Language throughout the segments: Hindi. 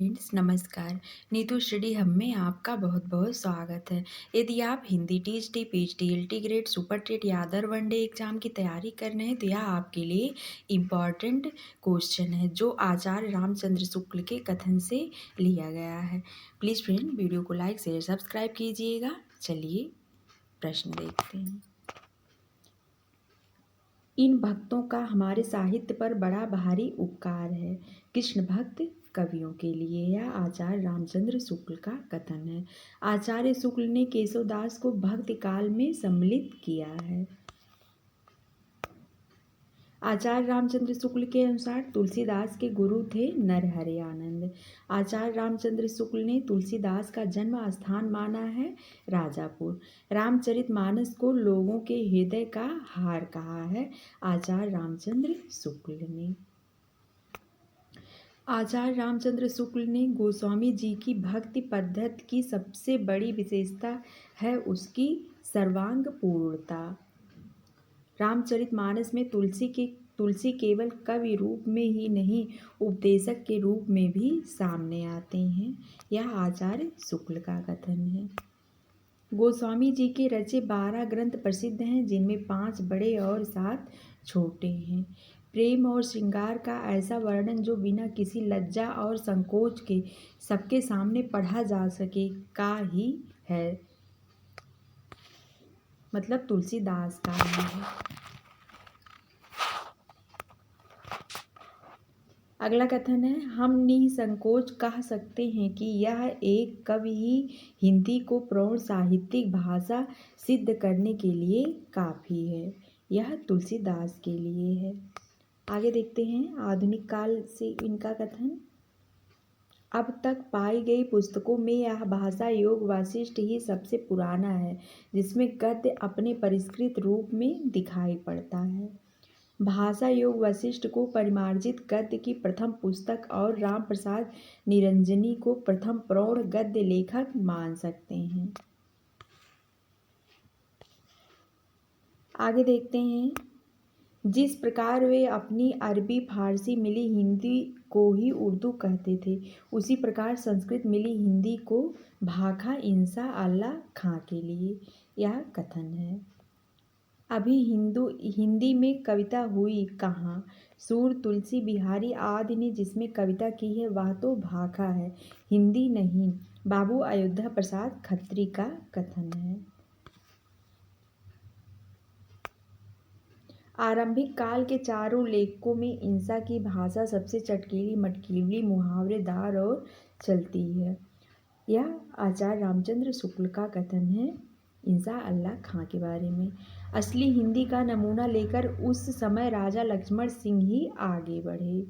फ्रेंड्स नमस्कार। नीतू स्टडी हब में आपका बहुत बहुत स्वागत है। यदि आप Hindi THD PhD LT grade super TET या अदर वनडे एग्जाम की तैयारी कर रहे हैं तो यह आपके लिए इम्पॉर्टेंट क्वेश्चन है जो आचार्य रामचंद्र शुक्ल के कथन से लिया गया है। प्लीज़ फ्रेंड वीडियो को लाइक शेयर सब्सक्राइब कीजिएगा। चलिए प्रश्न देखते हैं। इन भक्तों का हमारे साहित्य पर बड़ा भारी उपकार है। कृष्ण भक्त कवियों के लिए यह आचार्य रामचंद्र शुक्ल का कथन है। आचार्य शुक्ल ने केशवदास को भक्ति काल में सम्मिलित किया है। आचार्य रामचंद्र शुक्ल के अनुसार तुलसीदास के गुरु थे नरहरि आनंद। आचार्य रामचंद्र शुक्ल ने तुलसीदास का जन्म स्थान माना है राजापुर। रामचरितमानस को लोगों के हृदय का हार कहा है आचार्य रामचंद्र शुक्ल ने। आचार्य रामचंद्र शुक्ल ने गोस्वामी जी की भक्ति पद्धति की सबसे बड़ी विशेषता है उसकी सर्वांग पूर्णता। रामचरितमानस में तुलसी केवल कवि रूप में ही नहीं उपदेशक के रूप में भी सामने आते हैं। यह आचार्य शुक्ल का कथन है। गोस्वामी जी के रचे 12 ग्रंथ प्रसिद्ध हैं जिनमें 5 बड़े और 7 छोटे हैं। प्रेम और श्रृंगार का ऐसा वर्णन जो बिना किसी लज्जा और संकोच के सबके सामने पढ़ा जा सके का ही है, मतलब तुलसीदास का ही है। अगला कथन है, हम निसंकोच कह सकते हैं कि यह एक कवि ही हिंदी को प्रौढ़ साहित्यिक भाषा सिद्ध करने के लिए काफ़ी है। यह तुलसीदास के लिए है। आगे देखते हैं आधुनिक काल से इनका कथन। अब तक पाई गई पुस्तकों में यह भाषा योग वासिष्ठ ही सबसे पुराना है जिसमें गद्य अपने परिष्कृत रूप में दिखाई पड़ता है। भाषा योग वशिष्ठ को परिमार्जित गद्य की प्रथम पुस्तक और राम प्रसाद निरंजनी को प्रथम प्रौढ़ गद्य लेखक मान सकते हैं। आगे देखते हैं, जिस प्रकार वे अपनी अरबी फारसी मिली हिंदी को ही उर्दू कहते थे उसी प्रकार संस्कृत मिली हिंदी को भाखा इंसा अल्लाह खां के लिए यह कथन है। अभी हिंदी में कविता हुई कहाँ। सूर तुलसी बिहारी आदि ने जिसमें कविता की है वह तो भाखा है, हिंदी नहीं। बाबू अयोध्या प्रसाद खत्री का कथन है। आरंभिक काल के चारों लेखकों में इंसा की भाषा सबसे चटकीली मटकीली मुहावरेदार और चलती है। यह आचार्य रामचंद्र शुक्ल का कथन है इंसा अल्लाह खां के बारे में। असली हिंदी का नमूना लेकर उस समय राजा लक्ष्मण सिंह ही आगे बढ़े।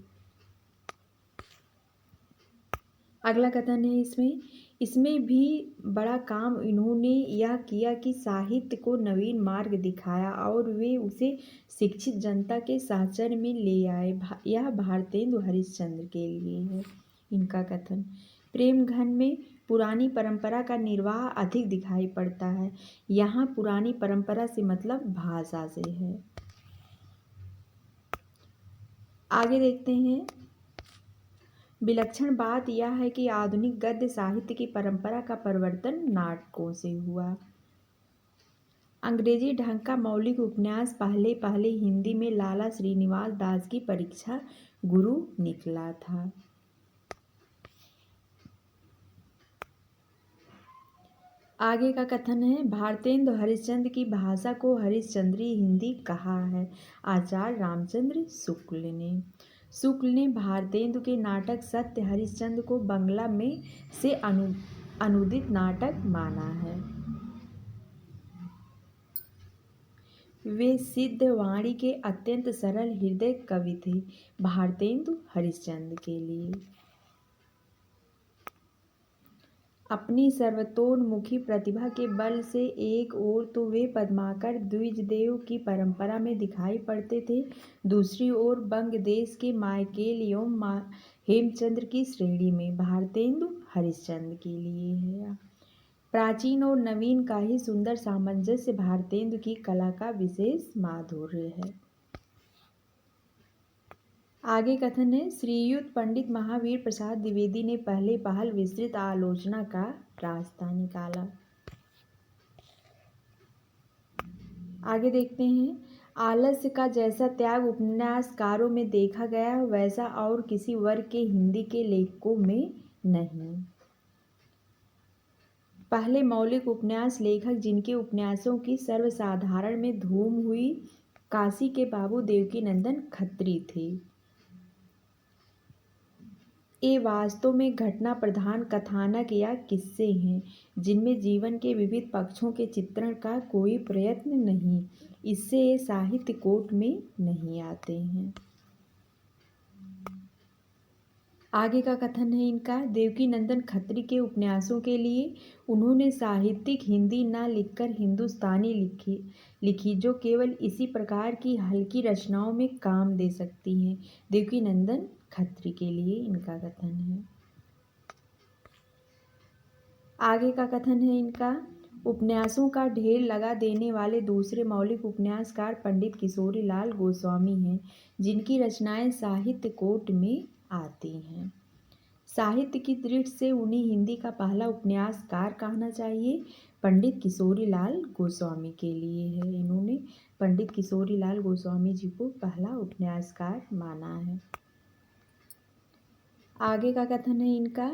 अगला कथन है इसमें भी बड़ा काम इन्होंने यह किया कि साहित्य को नवीन मार्ग दिखाया और वे उसे शिक्षित जनता के साहचर्य में ले आए। यह भारतेंदु हरिश्चंद्र के लिए है इनका कथन। प्रेम घन में पुरानी परंपरा का निर्वाह अधिक दिखाई पड़ता है। यहाँ पुरानी परंपरा से मतलब भाषा से है। आगे देखते हैं, विलक्षण बात यह है कि आधुनिक गद्य साहित्य की परंपरा का परिवर्तन नाटकों से हुआ। अंग्रेजी ढंग का मौलिक उपन्यास पहले पहले हिंदी में लाला श्रीनिवास दास की परीक्षा गुरु निकला था। आगे का कथन है, भारतेंदु हरिश्चंद्र की भाषा को हरिश्चंद्री हिंदी कहा है आचार्य रामचंद्र शुक्ल ने भारतेंदु के नाटक सत्य हरिश्चंद्र को बंगला में से अनुदित नाटक माना है। वे सिद्ध वाणी के अत्यंत सरल हृदय कवि थे भारतेंदु हरिश्चंद्र के लिए। अपनी सर्वतोन्मुखी प्रतिभा के बल से एक ओर तो वे पद्माकर द्विजदेव की परंपरा में दिखाई पड़ते थे, दूसरी ओर बंग देश के माइकेल एवं हेमचंद्र की श्रेणी में भारतेंदु हरिश्चंद्र के लिए है। प्राचीन और नवीन का ही सुंदर सामंजस्य भारतेंदु की कला का विशेष माधुर्य है। आगे कथन है, श्रीयुत पंडित महावीर प्रसाद द्विवेदी ने पहले पहल विस्तृत आलोचना का रास्ता निकाला। आगे देखते हैं, आलस्य का जैसा त्याग उपन्यासकारों में देखा गया वैसा और किसी वर्ग के हिंदी के लेखकों में नहीं। पहले मौलिक उपन्यास लेखक जिनके उपन्यासों की सर्वसाधारण में धूम हुई काशी के बाबू देवकीनंदन खत्री थे। ये वास्तव में घटना प्रधान कथानक या किस्से हैं जिनमें जीवन के विविध पक्षों के चित्रण का कोई प्रयत्न नहीं, इससे ये साहित्य कोट में नहीं आते हैं। आगे का कथन है इनका, देवकीनंदन खत्री के उपन्यासों के लिए उन्होंने साहित्यिक हिंदी न लिखकर हिंदुस्तानी लिखी जो केवल इसी प्रकार की हल्की रचनाओं में काम दे सकती हैं। देवकीनंदन खत्री के लिए इनका कथन है। आगे का कथन है इनका, उपन्यासों का ढेर लगा देने वाले दूसरे मौलिक उपन्यासकार पंडित किशोरी लाल गोस्वामी हैं, जिनकी रचनाएं साहित्य कोट में आती हैं। साहित्य की दृष्टि से उन्हें हिंदी का पहला उपन्यासकार कहना चाहिए। पंडित किशोरी लाल गोस्वामी के लिए है, इन्होंने पंडित किशोरी लाल गोस्वामी जी को पहला उपन्यासकार माना है। आगे का कथन है इनका,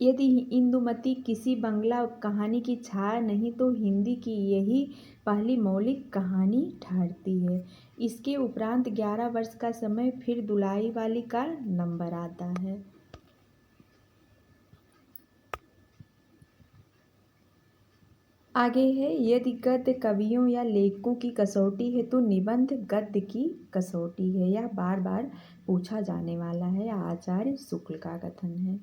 यदि इंदुमती किसी बंगला कहानी की छाया नहीं तो हिंदी की यही पहली मौलिक कहानी ठहरती है। इसके उपरांत 11 वर्ष का समय फिर दुलाई वाली का नंबर आता है। आगे है, यदि गद्य कवियों या लेखकों की कसौटी है तो निबंध गद्य की कसौटी है। यह बार बार पूछा जाने वाला है। आचार्य शुक्ल का कथन है,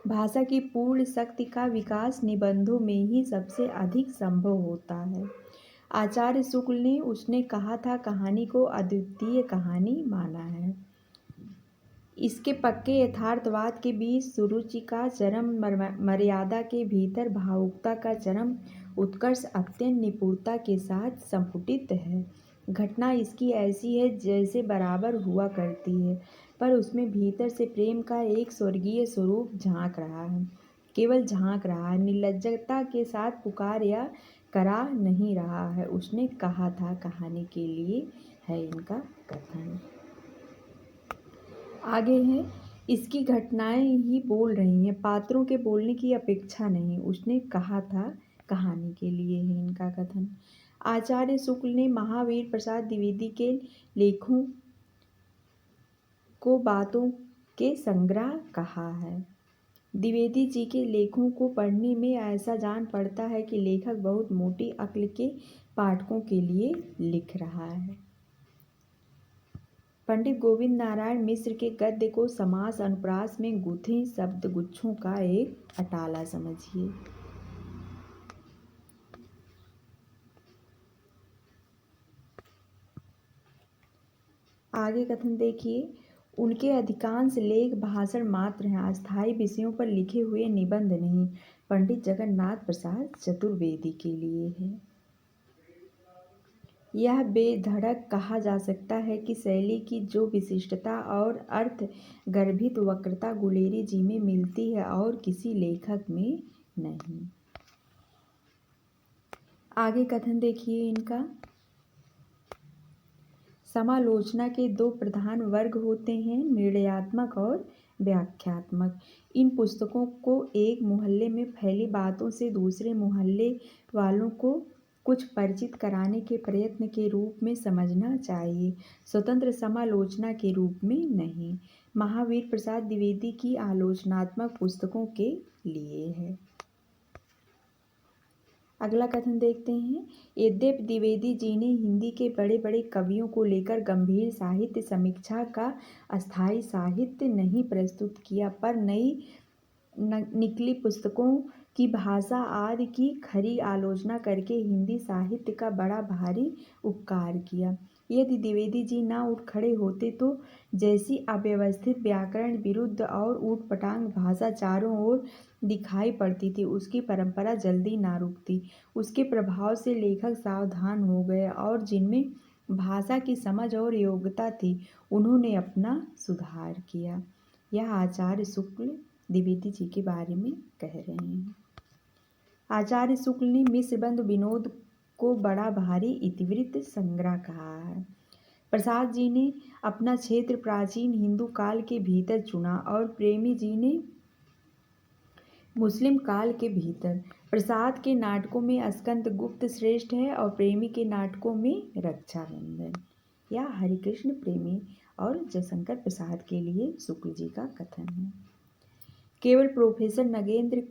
भाषा की पूर्ण शक्ति का विकास निबंधों में ही सबसे अधिक संभव होता है। आचार्य शुक्ल ने उसने कहा था कहानी को अद्वितीय कहानी माना है। इसके पक्के यथार्थवाद के बीच सुरुचि का चरम, मर्यादा के भीतर भावुकता का चरम उत्कर्ष अत्यंत निपुणता के साथ संपुटित है। घटना इसकी ऐसी है जैसे बराबर हुआ करती है, पर उसमें भीतर से प्रेम का एक स्वर्गीय स्वरूप झांक रहा है। केवल झांक रहा है, निर्लज्जता के साथ पुकार या करा नहीं रहा है। उसने कहा था कहानी के लिए है इनका कथन। आगे है, इसकी घटनाएं ही बोल रही हैं, पात्रों के बोलने की अपेक्षा नहीं। उसने कहा था कहानी के लिए है इनका कथन। आचार्य शुक्ल ने महावीर प्रसाद द्विवेदी के लेखों को बातों के संग्रह कहा है। द्विवेदी जी के लेखों को पढ़ने में ऐसा जान पड़ता है कि लेखक बहुत मोटी अक्ल के पाठकों के लिए लिख रहा है। पंडित गोविंद नारायण मिश्र के गद्य को समास अनुप्रास में गुथे शब्द गुच्छों का एक अटाला समझिए। आगे कथन देखिए, उनके अधिकांश लेख भाषण मात्र हैं, अस्थायी विषयों पर लिखे हुए निबंध नहीं। पंडित जगन्नाथ प्रसाद चतुर्वेदी के लिए है। यह बेधड़क कहा जा सकता है कि शैली की जो विशिष्टता और अर्थ गर्भित वक्रता गुलेरी जी में मिलती है और किसी लेखक में नहीं। आगे कथन देखिए इनका, समालोचना के दो प्रधान वर्ग होते हैं, निर्णयात्मक और व्याख्यात्मक। इन पुस्तकों को एक मोहल्ले में फैली बातों से दूसरे मोहल्ले वालों को कुछ परिचित कराने के प्रयत्न के रूप में समझना चाहिए, स्वतंत्र समालोचना के रूप में नहीं। महावीर प्रसाद द्विवेदी की आलोचनात्मक पुस्तकों के लिए है। अगला कथन देखते हैं, यद्यपि द्विवेदी जी ने हिंदी के बड़े बड़े कवियों को लेकर गंभीर साहित्य समीक्षा का अस्थायी साहित्य नहीं प्रस्तुत किया, पर नई निकली पुस्तकों की भाषा आदि की खरी आलोचना करके हिंदी साहित्य का बड़ा भारी उपकार किया। यदि द्विवेदी जी ना उठ खड़े होते तो जैसी अव्यवस्थित व्याकरण विरुद्ध और ऊटपटांग भाषा चारों ओर दिखाई पड़ती थी, उसकी परंपरा जल्दी ना रुकती। उसके प्रभाव से लेखक सावधान हो गए और जिनमें भाषा की समझ और योग्यता थी, उन्होंने अपना सुधार किया। यह आचार्य शुक्ल द्विवेदी जी के बारे में कह रहे हैं। आचार्य शुक्ल ने मिश्र बंधु विनोद को बड़ा भारी इतिवृत्त संग्रह कहा है। प्रसाद जी ने अपना क्षेत्र प्राचीन हिंदू काल के भीतर चुना और प्रेमी जी ने मुस्लिम काल के भीतर। प्रसाद के नाटकों में स्कंद गुप्त श्रेष्ठ है और प्रेमी के नाटकों में रक्षाबंधन। या हरिकृष्ण प्रेमी और जयशंकर प्रसाद के लिए शुक्ल जी का कथन है। केवल प्रोफेसर नगेंद्र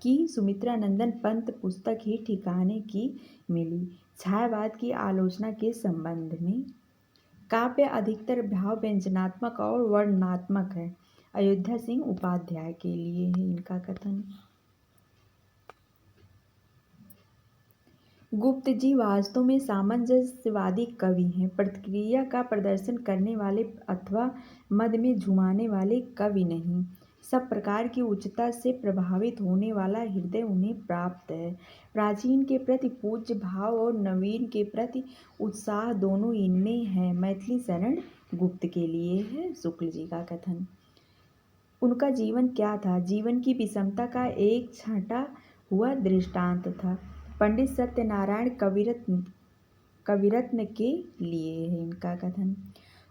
की सुमित्रा नंदन पंत पुस्तक ही ठिकाने की मिली छायावाद की आलोचना के संबंध में। काव्य अधिकतर भाव व्यंजनात्मक और वर्णनात्मक है। अयोध्या सिंह उपाध्याय के लिए है इनका कथन। गुप्त जी वास्तव में सामंजस्यवादी कवि हैं, प्रतिक्रिया का प्रदर्शन करने वाले अथवा मद में झुमाने वाले कवि नहीं। सब प्रकार की उच्चता से प्रभावित होने वाला हृदय उन्हें प्राप्त है। प्राचीन के प्रति पूज्य भाव और नवीन के प्रति उत्साह दोनों इनमें है। मैथिली शरण गुप्त के लिए है शुक्ल जी का कथन। उनका जीवन क्या था? जीवन की विषमता का एक छांटा हुआ दृष्टांत था। पंडित सत्यनारायण कविरत्न के लिए है इनका कथन।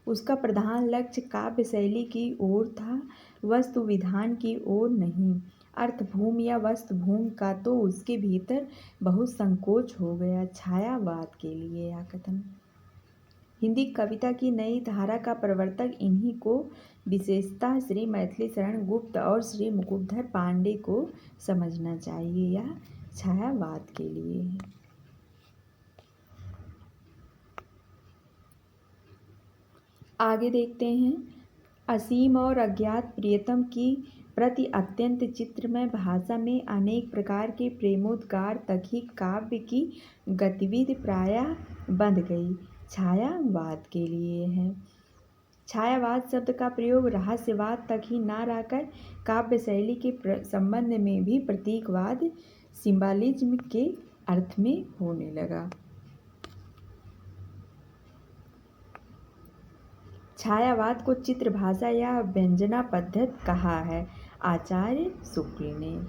उसका प्रधान लक्ष्य काव्य शैली की ओर था, वस्तु विधान की ओर नहीं। अर्थभूम या वस्तुभूम का तो उसके भीतर बहुत संकोच हो गया। छायावाद के लिए यह कथन। हिंदी कविता की नई धारा का प्रवर्तक इन्हीं को, विशेषतः श्री मैथिली शरण गुप्त और श्री मुकुटधर पांडे को समझना चाहिए। यह छायावाद के लिए है। आगे देखते हैं। असीम और अज्ञात प्रियतम की प्रति अत्यंत चित्रमय भाषा में अनेक प्रकार के प्रेमोद्गार तक ही काव्य की गतिविधि प्रायः बंध गई। छायावाद के लिए है। छायावाद शब्द का प्रयोग रहस्यवाद तक ही न रहकर काव्य शैली के संबंध में भी प्रतीकवाद सिंबलिज्म के अर्थ में होने लगा। छायावाद को चित्र भाषा या व्यंजना पद्धत कहा है आचार्य शुक्ल ने।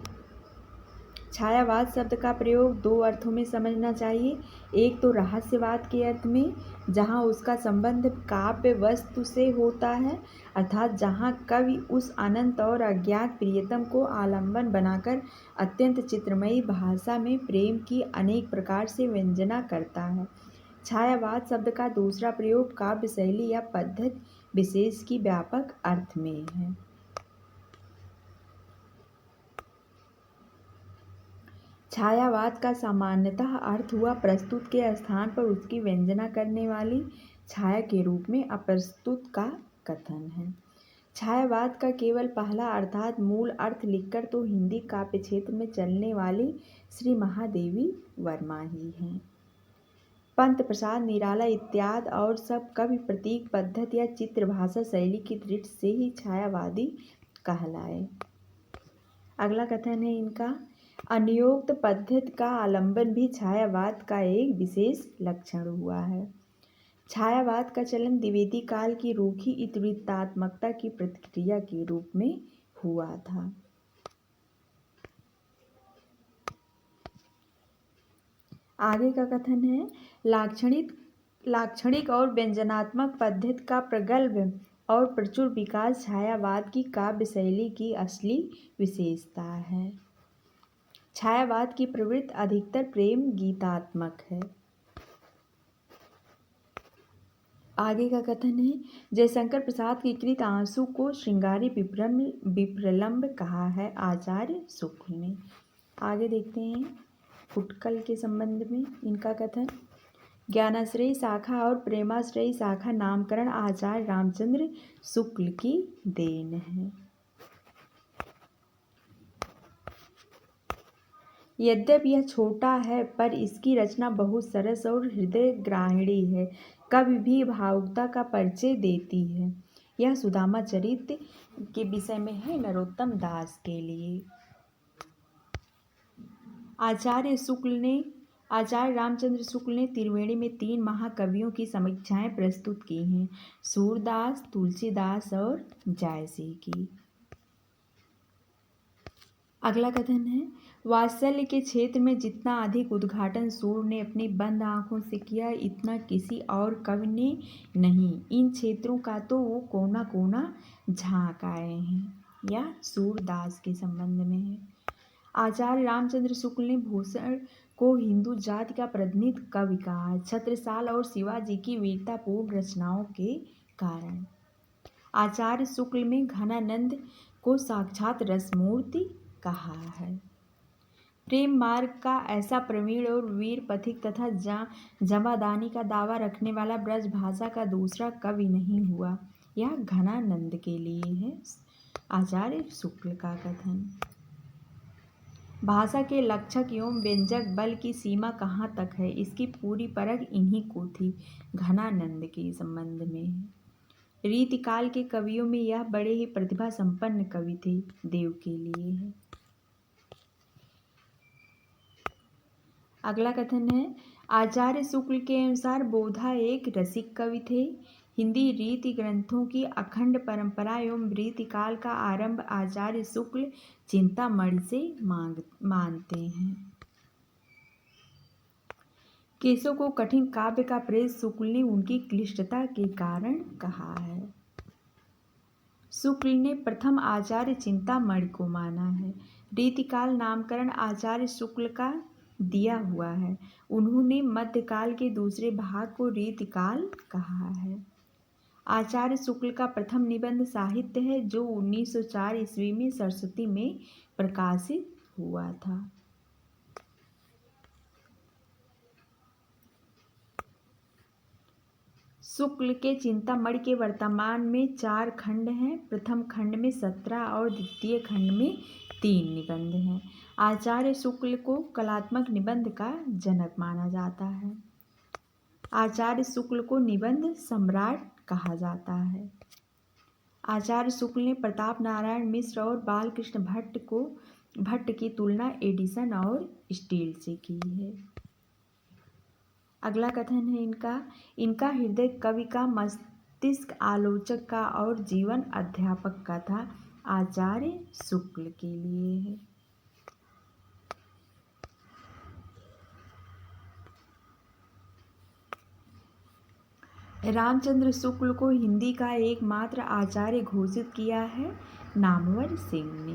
छायावाद शब्द का प्रयोग दो अर्थों में समझना चाहिए। एक तो रहस्यवाद के अर्थ में, जहाँ उसका संबंध काव्य वस्तु से होता है, अर्थात जहाँ कवि उस अनंत और अज्ञात प्रियतम को आलंबन बनाकर अत्यंत चित्रमयी भाषा में प्रेम की अनेक प्रकार से व्यंजना करता है। छायावाद शब्द का दूसरा प्रयोग काव्य शैली या पद्धति विशेष की व्यापक अर्थ में है। छायावाद का सामान्यतः अर्थ हुआ प्रस्तुत के स्थान पर उसकी व्यंजना करने वाली छाया के रूप में अप्रस्तुत का कथन है। छायावाद का केवल पहला अर्थात मूल अर्थ लिखकर तो हिंदी काव्य क्षेत्र में चलने वाली श्री महादेवी वर्मा ही हैं। पंत प्रसाद निराला इत्यादि और सब कवि प्रतीक पद्धति या चित्र भाषा शैली की दृष्टि से ही छायावादी कहलाए। अगला कथन है इनका। अनियोक्त पद्धति का आलंबन भी छायावाद का एक विशेष लक्षण हुआ है। छायावाद का चलन द्विवेदी काल की रूखी इतिवृत्तात्मकता की प्रतिक्रिया के रूप में हुआ था। आगे का कथन है। लाक्षणिक और व्यंजनात्मक पद्धति का प्रगल्भ और प्रचुर विकास छायावाद की काव्य शैली की असली विशेषता है। छायावाद की प्रवृत्ति अधिकतर प्रेम गीतात्मक है। आगे का कथन है। जयशंकर प्रसाद की कृत आंसू को श्रृंगारी विप्रलंब कहा है आचार्य शुक्ल ने। आगे देखते हैं फुटकल के संबंध में इनका कथन। ज्ञानाश्रयी शाखा और प्रेमाश्रयी शाखा नामकरण आचार्य रामचंद्र शुक्ल की देन है। यद्यपि यह छोटा है पर इसकी रचना बहुत सरस और हृदय ग्राहिणी है। कवि भी भावुकता का परिचय देती है। यह सुदामा चरित्र के विषय में है नरोत्तम दास के लिए। आचार्य शुक्ल ने आचार्य रामचंद्र शुक्ल ने त्रिवेणी में 3 महाकवियों की समीक्षाएं प्रस्तुत की हैं, सूरदास, तुलसीदास और जायसी की। अगला कथन है, वात्सल्य के क्षेत्र में जितना अधिक उद्घाटन सूर ने अपनी बंद आंखों से किया, इतना किसी और कवि ने नहीं। इन क्षेत्रों का तो वो कोना कोना झांक आए हैं। यह सूरदास के संबंध में है। आचार्य रामचंद्र शुक्ल ने भूषण को हिंदू जाति का प्रतिनिधि कवि कहा है, छत्रसाल और शिवाजी की वीरतापूर्ण रचनाओं के कारण। आचार्य शुक्ल में घनानंद को साक्षात रसमूर्ति कहा है। प्रेम मार्ग का ऐसा प्रवीण और वीर पथिक तथा जमादानी का दावा रखने वाला ब्रज भाषा का दूसरा कवि नहीं हुआ। यह घनानंद के लिए है। आचार्य शुक्ल का कथन, भाषा के लक्षक एवं व्यंजक बल की सीमा कहाँ तक है, इसकी पूरी परख इन्हीं को थी। घनानंद के संबंध में है। रीतिकाल के कवियों में यह बड़े ही प्रतिभा संपन्न कवि थे। देव के लिए है। अगला कथन है, आचार्य शुक्ल के अनुसार बोधा एक रसिक कवि थे। हिंदी रीति ग्रंथों की अखंड परंपरा एवं रीतिकाल का आरंभ आचार्य शुक्ल चिंतामणि से मानते हैं। केसों को कठिन काव्य का प्रेस शुक्ल ने उनकी क्लिष्टता के कारण कहा है। शुक्ल ने प्रथम आचार्य चिंतामणि को माना है। रीतिकाल नामकरण आचार्य शुक्ल का दिया हुआ है। उन्होंने मध्यकाल के दूसरे भाग को रीतिकाल कहा है। आचार्य शुक्ल का प्रथम निबंध साहित्य है, जो 1904 ईस्वी में सरस्वती में प्रकाशित हुआ था। शुक्ल के चिंतामणि के वर्तमान में 4 खंड हैं। प्रथम खंड में 17 और द्वितीय खंड में 3 निबंध हैं। आचार्य शुक्ल को कलात्मक निबंध का जनक माना जाता है। आचार्य शुक्ल को निबंध सम्राट कहा जाता है। आचार्य शुक्ल ने प्रताप नारायण मिश्र और बालकृष्ण भट्ट की तुलना एडिसन और स्टील से की है। अगला कथन है इनका हृदय कवि का, मस्तिष्क आलोचक का और जीवन अध्यापक का था। आचार्य शुक्ल के लिए है। रामचंद्र शुक्ल को हिंदी का एकमात्र आचार्य घोषित किया है नामवर सिंह ने।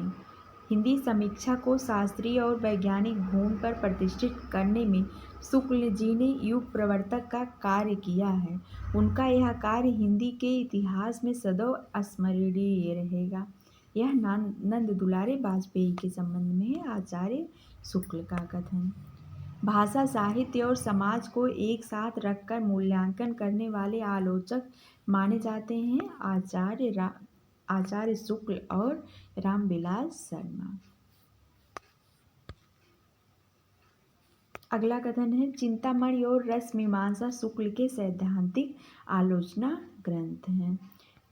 हिंदी समीक्षा को शास्त्रीय और वैज्ञानिक भूमि पर प्रतिष्ठित करने में शुक्ल जी ने युग प्रवर्तक का कार्य किया है। उनका यह कार्य हिंदी के इतिहास में सदैव स्मरणीय रहेगा। यह नंद दुलारे वाजपेयी के संबंध में है। आचार्य शुक्ल का कथन, भाषा, साहित्य और समाज को एक साथ रखकर मूल्यांकन करने वाले आलोचक माने जाते हैं आचार्य शुक्ल और रामविलास शर्मा। अगला कथन है, चिंतामणि और रसमीमांसा शुक्ल के सैद्धांतिक आलोचना ग्रंथ हैं।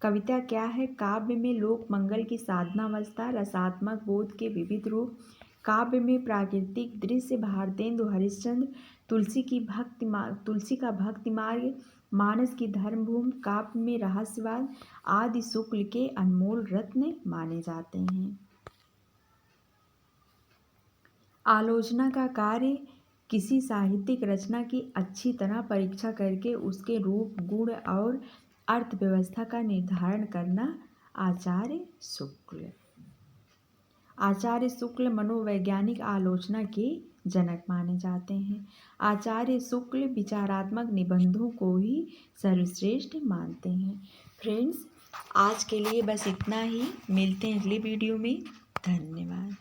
कविता क्या है? काव्य में लोक मंगल की साधनावस्था, रसात्मक बोध के विविध रूप, काव्य में प्राकृतिक दृश्य, भारतेंदु हरिश्चंद्र, तुलसी का भक्ति मार्ग, मानस की धर्मभूमि, काव्य में रहस्यवाद आदि शुक्ल के अनमोल रत्न माने जाते हैं। आलोचना का कार्य किसी साहित्यिक रचना की अच्छी तरह परीक्षा करके उसके रूप, गुण और अर्थव्यवस्था का निर्धारण करना। आचार्य शुक्ल मनोवैज्ञानिक आलोचना के जनक माने जाते हैं। आचार्य शुक्ल विचारात्मक निबंधों को ही सर्वश्रेष्ठ मानते हैं। फ्रेंड्स, आज के लिए बस इतना ही। मिलते हैं अगली वीडियो में। धन्यवाद।